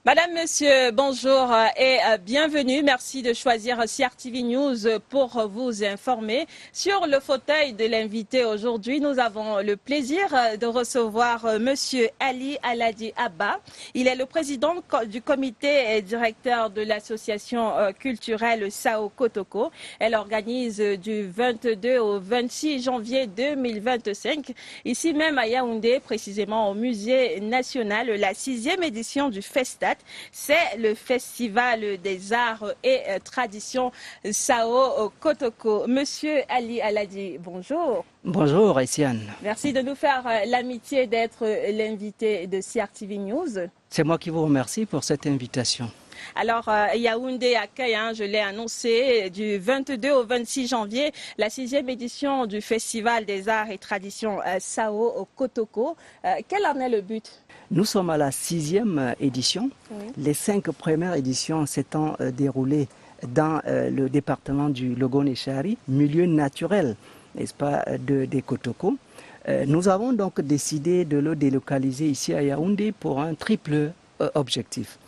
Madame, Monsieur, bonjour et bienvenue. Merci de choisir CRTV News pour vous informer. Sur le fauteuil de l'invité aujourd'hui, nous avons le plaisir de recevoir Monsieur Ali Aladi Abba. Il est le président du comité et directeur de l'association culturelle Sao Kotoko. Elle organise du 22 au 26 janvier 2025, ici même à Yaoundé, précisément au Musée national, la 6e édition du Festat. C'est le Festival des arts et traditions Sao Kotoko. Monsieur Ali Aladi, bonjour. Bonjour, Essiane. Merci de nous faire l'amitié d'être l'invité de CRTV News. C'est moi qui vous remercie pour cette invitation. Alors, Yaoundé accueille, je l'ai annoncé, du 22 au 26 janvier, la 6e édition du Festival des arts et traditions Sao Kotoko. Quel en est le but ? Nous sommes à la 6e édition. Oui. Les 5 premières éditions s'étant déroulées dans le département du Logon-Eshari, milieu naturel, n'est-ce pas, des Kotoko. Nous avons donc décidé de le délocaliser ici à Yaoundé pour un triple objectif.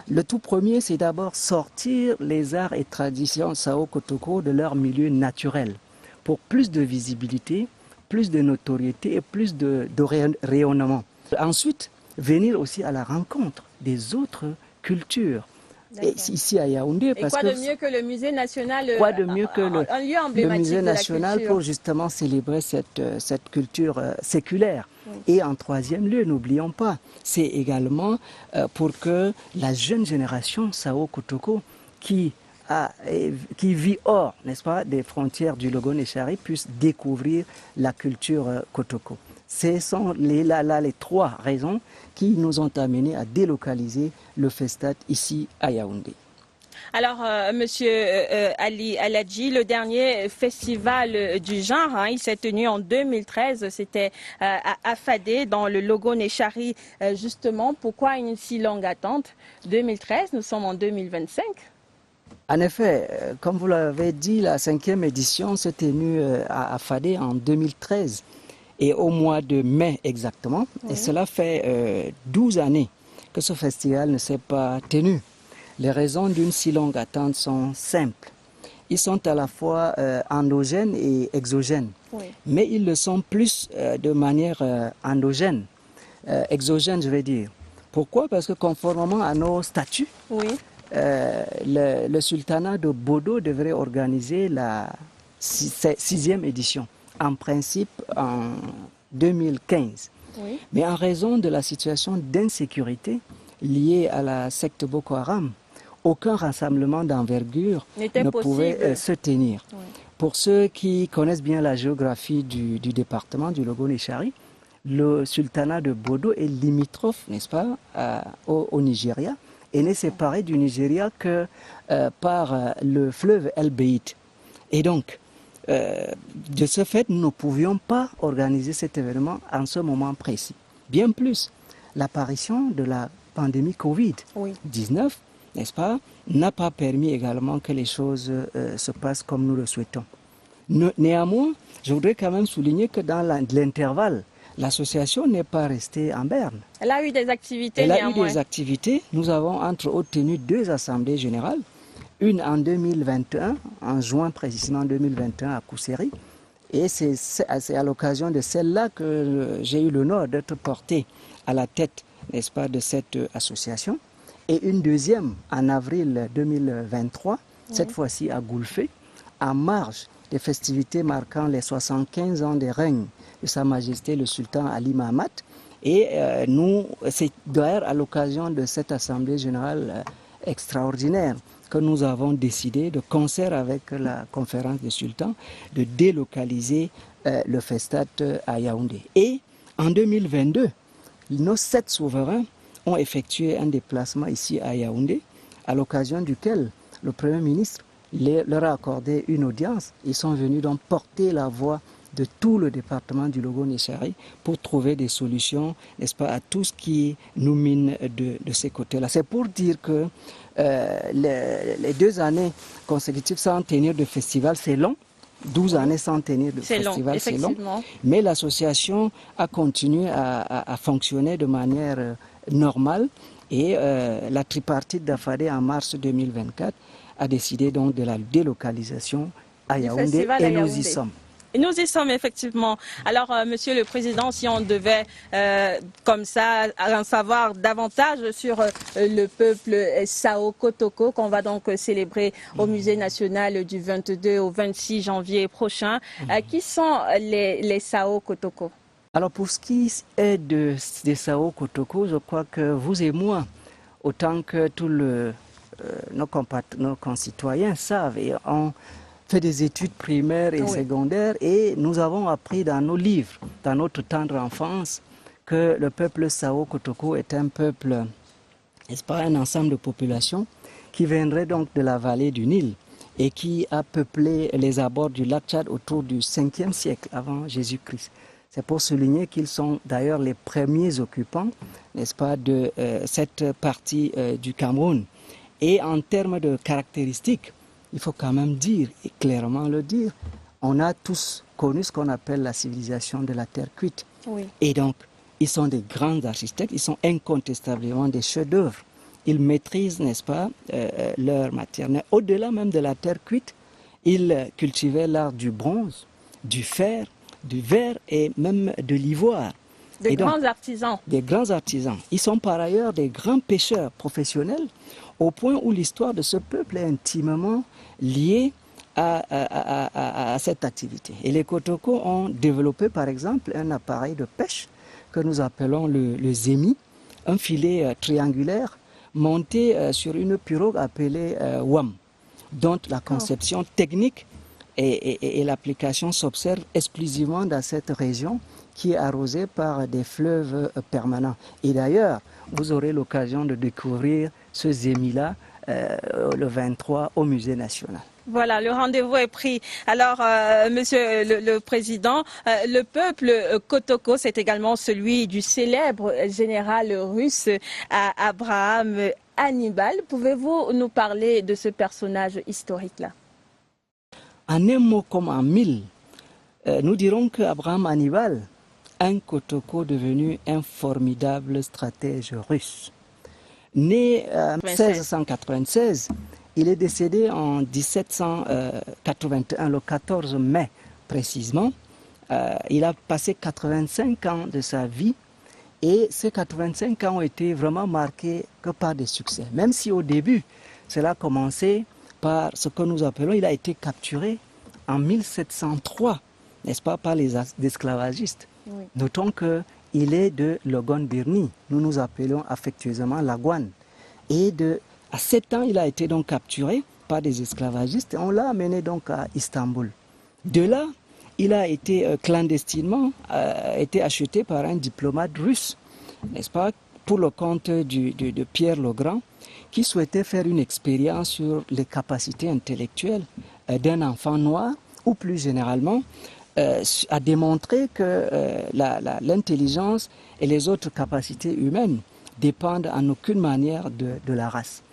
Le tout premier, c'est d'abord sortir les arts et traditions Sao Kotoko de leur milieu naturel pour plus de visibilité, plus de notoriété et plus de rayonnement. Ensuite, venir aussi à la rencontre des autres cultures. Et ici à Yaoundé, parce quoi de mieux que le musée national, quoi de mieux que un lieu emblématique le musée national pour justement célébrer cette culture séculaire. Oui. Et en troisième lieu, n'oublions pas, c'est également pour que la jeune génération Sao Kotoko qui vit hors, n'est-ce pas, des frontières du Logon-Eshari puisse découvrir la culture Kotoko. Ce sont les 3 raisons qui nous ont amenés à délocaliser le Festat ici à Yaoundé. Alors, Monsieur Ali Aladji, le dernier festival du genre, il s'est tenu en 2013, c'était à Fadé, dans le Logon-Eshari, justement. Pourquoi une si longue attente? 2013, nous sommes en 2025. En effet, comme vous l'avez dit, la 5e édition s'est tenue à Fadé en 2013. Et au mois de mai exactement, oui. Et cela fait 12 années que ce festival ne s'est pas tenu. Les raisons d'une si longue attente sont simples. Ils sont à la fois endogènes et exogènes, oui. Mais ils le sont plus de manière endogène, exogène je vais dire. Pourquoi? Parce que conformément à nos statuts, oui. Le sultanat de Bodo devrait organiser la 6e édition. En principe en 2015. Oui. Mais en raison de la situation d'insécurité liée à la secte Boko Haram, aucun rassemblement d'envergure ne pouvait se tenir. Oui. Pour ceux qui connaissent bien la géographie du département du Logon-Eshari, le sultanat de Bodo est limitrophe, n'est-ce pas, au Nigeria, et n'est séparé du Nigeria que par le fleuve El Beït. Et donc, de ce fait, nous ne pouvions pas organiser cet événement en ce moment précis. Bien plus, l'apparition de la pandémie Covid-19, n'est-ce pas, n'a pas permis également que les choses se passent comme nous le souhaitons. Néanmoins, je voudrais quand même souligner que dans l'intervalle, l'association n'est pas restée en berne. Elle a eu des activités néanmoins. Elle a eu des activités. Nous avons entre autres tenu 2 assemblées générales. Une en 2021, en juin précisément 2021 à Kousséri. Et c'est à l'occasion de celle-là que j'ai eu l'honneur d'être porté à la tête, n'est-ce pas, de cette association. Et une deuxième en avril 2023, oui. Cette fois-ci à Goulfé, en marge des festivités marquant les 75 ans de règne de Sa Majesté le Sultan Ali Mahamat. Et c'est d'ailleurs à l'occasion de cette assemblée générale extraordinaire que nous avons décidé, de concert avec la conférence des sultans, de délocaliser le Festat à Yaoundé. Et en 2022, nos 7 souverains ont effectué un déplacement ici à Yaoundé, à l'occasion duquel le Premier ministre leur a accordé une audience. Ils sont venus donc porter la voix de tout le département du Logon-Eshari pour trouver des solutions, n'est-ce pas, à tout ce qui nous mine de ces côtés-là. C'est pour dire que les 2 années consécutives sans tenir de festival, c'est long. 12 années sans tenir de festival, c'est long. Mais l'association a continué à fonctionner de manière normale Et la tripartite d'Afadé en mars 2024 a décidé donc de la délocalisation à Yaoundé et nous y sommes. Nous y sommes effectivement. Alors, Monsieur le Président, si on devait, comme ça, en savoir davantage sur le peuple Sao Kotoko, qu'on va donc célébrer au Musée national du 22 au 26 janvier prochain, qui sont les Sao Kotoko? Alors, pour ce qui est des Sao Kotoko, je crois que vous et moi, autant que tous nos concitoyens savent et ont fait des études primaires et secondaires, et nous avons appris dans nos livres, dans notre tendre enfance, que le peuple Sao Kotoko est un peuple, n'est-ce pas, un ensemble de populations qui viendrait donc de la vallée du Nil et qui a peuplé les abords du lac Tchad autour du 5e siècle avant Jésus-Christ. C'est pour souligner qu'ils sont d'ailleurs les premiers occupants, n'est-ce pas, de cette partie du Cameroun. Et en termes de caractéristiques, il faut quand même dire, et clairement le dire, on a tous connu ce qu'on appelle la civilisation de la terre cuite. Oui. Et donc, ils sont des grands architectes, ils sont incontestablement des chefs-d'œuvre. Ils maîtrisent, n'est-ce pas, leur matière. Mais au-delà même de la terre cuite, ils cultivaient l'art du bronze, du fer, du verre et même de l'ivoire. Des grands artisans. Des grands artisans. Ils sont par ailleurs des grands pêcheurs professionnels, au point où l'histoire de ce peuple est intimement liée à cette activité. Et les Kotoko ont développé par exemple un appareil de pêche que nous appelons le zémi, un filet triangulaire monté sur une pirogue appelée wam, dont la conception technique et l'application s'observent exclusivement dans cette région qui est arrosée par des fleuves permanents. Et d'ailleurs, vous aurez l'occasion de découvrir ce zémi-là le 23 au Musée national. Voilà, le rendez-vous est pris. Alors, Monsieur le Président, le peuple Kotoko, c'est également celui du célèbre général russe Abraham Hannibal. Pouvez-vous nous parler de ce personnage historique-là? En un mot comme en mille, nous dirons qu'Abraham Hannibal, un Kotoko devenu un formidable stratège russe. Né en 1696, il est décédé en 1781, le 14 mai précisément. Il a passé 85 ans de sa vie et ces 85 ans ont été vraiment marqués que par des succès. Même si au début, cela a commencé par ce que nous appelons, il a été capturé en 1703, n'est-ce pas, par les esclavagistes. Oui. Notons qu'il est de Logon-Birni, nous nous appelons affectueusement Lagouane. Et à 7 ans, il a été donc capturé par des esclavagistes et on l'a amené donc à Istanbul. De là, il a été clandestinement été acheté par un diplomate russe, n'est-ce pas, pour le compte de Pierre le Grand, qui souhaitait faire une expérience sur les capacités intellectuelles d'un enfant noir, ou plus généralement, a démontré que l'intelligence et les autres capacités humaines dépendent en aucune manière de la race.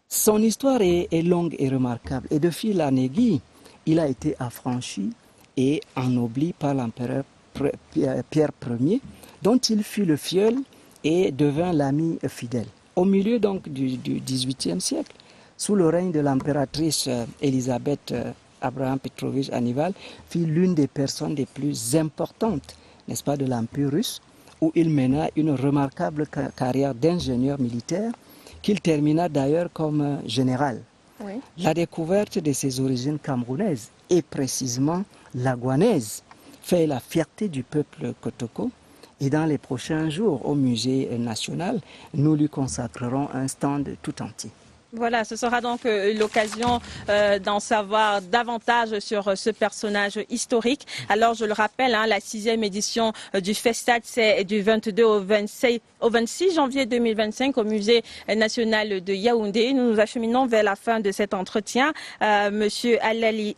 Son histoire est longue et remarquable, et de fil en aiguille, il a été affranchi et ennobli par l'empereur Pierre Ier, dont il fut le filleul et devint l'ami fidèle. Au milieu donc du XVIIIe siècle, sous le règne de l'impératrice Élisabeth Abraham Petrovitch Hannibal, fut l'une des personnes les plus importantes, n'est-ce pas, de l'Empire russe, où il mena une remarquable carrière d'ingénieur militaire, qu'il termina d'ailleurs comme général. Oui. La découverte de ses origines camerounaises, et précisément lagouanaises, fait la fierté du peuple Kotoko. Et dans les prochains jours, au Musée national, nous lui consacrerons un stand tout entier. Voilà, ce sera donc l'occasion d'en savoir davantage sur ce personnage historique. Alors, je le rappelle, la 6e édition du Festad, c'est du 22 au 26 janvier 2025 au Musée national de Yaoundé. Nous nous acheminons vers la fin de cet entretien. Monsieur Ali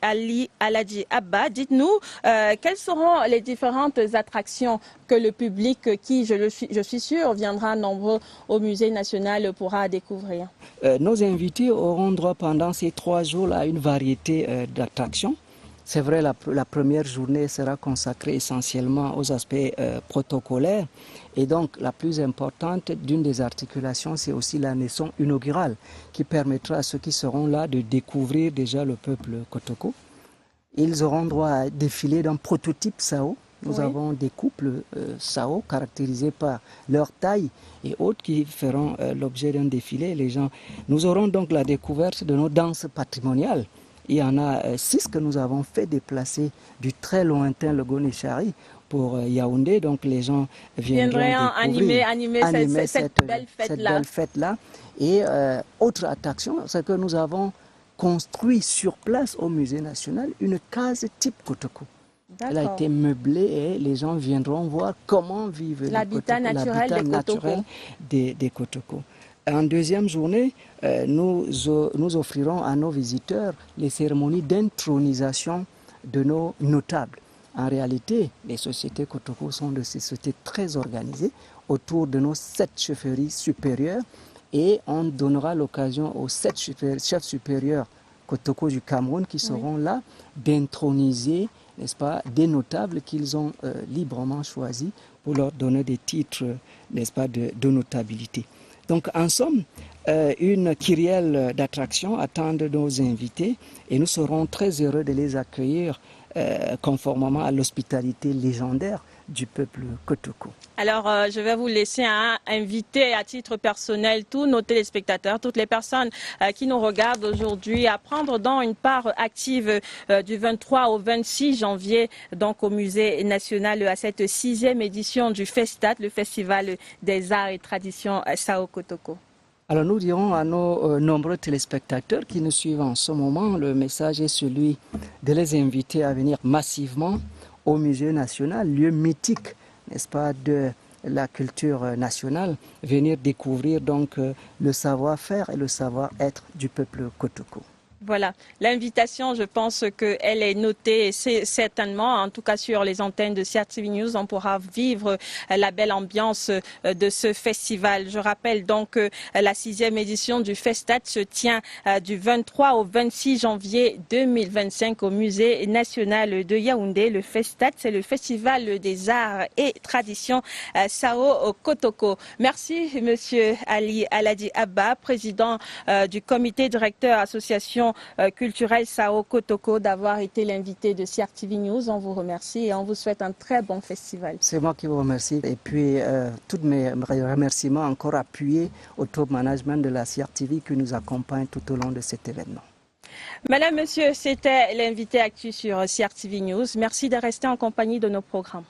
Aladji Abba, dites-nous quelles seront les différentes attractions que le public qui, je suis sûr, viendra nombreux au Musée national pourra découvrir. Nos invités auront droit pendant ces 3 jours à une variété d'attractions C'est vrai, la première journée sera consacrée essentiellement aux aspects protocolaires. Et donc, la plus importante d'une des articulations, c'est aussi la leçon inaugurale qui permettra à ceux qui seront là de découvrir déjà le peuple Kotoko. Ils auront droit à défiler d'un prototype Sao. Nous avons des couples Sao caractérisés par leur taille et autres qui feront l'objet d'un défilé. Nous aurons donc la découverte de nos danses patrimoniales. Il y en a 6 que nous avons fait déplacer du très lointain Logo-Nechari pour Yaoundé. Donc les gens viendront animer cette belle fête-là. Et autre attraction, c'est que nous avons construit sur place au Musée national une case type Kotoko. Elle a été meublée et les gens viendront voir comment vivent l'habitat naturel des Kotoko. En deuxième journée, nous offrirons à nos visiteurs les cérémonies d'intronisation de nos notables. En réalité, les sociétés Kotoko sont des sociétés très organisées autour de nos 7 chefferies supérieures et on donnera l'occasion aux 7 chefs supérieurs Kotoko du Cameroun qui seront là d'introniser, n'est-ce pas, des notables qu'ils ont librement choisis pour leur donner des titres, n'est-ce pas, de notabilité. Donc, en somme, une kyrielle d'attractions attendent nos invités et nous serons très heureux de les accueillir conformément à l'hospitalité légendaire du peuple Kotoko. Alors, je vais vous laisser inviter à titre personnel tous nos téléspectateurs, toutes les personnes qui nous regardent aujourd'hui à prendre dans une part active du 23 au 26 janvier donc au Musée national à cette 6e édition du Festat, le Festival des arts et traditions Sao Kotoko. Alors nous dirons à nos nombreux téléspectateurs qui nous suivent en ce moment, le message est celui de les inviter à venir massivement au Musée national, lieu mythique, n'est-ce pas, de la culture nationale, venir découvrir donc le savoir-faire et le savoir-être du peuple Kotoko. Voilà, l'invitation, je pense qu'elle est notée certainement, en tout cas sur les antennes de CRTV News, on pourra vivre la belle ambiance de ce festival. Je rappelle donc que la 6e édition du Festat se tient du 23 au 26 janvier 2025 au Musée national de Yaoundé. Le Festat, c'est le Festival des arts et traditions Sao Kotoko. Merci, monsieur Ali Aladi Abba, président du comité directeur association culturelle Sao Kotoko, d'avoir été l'invité de CRTV News. On vous remercie et on vous souhaite un très bon festival. C'est moi qui vous remercie et puis tous mes remerciements encore appuyés au top management de la CRTV qui nous accompagne tout au long de cet événement. Madame, monsieur, c'était l'invité actu sur CRTV News. Merci de rester en compagnie de nos programmes.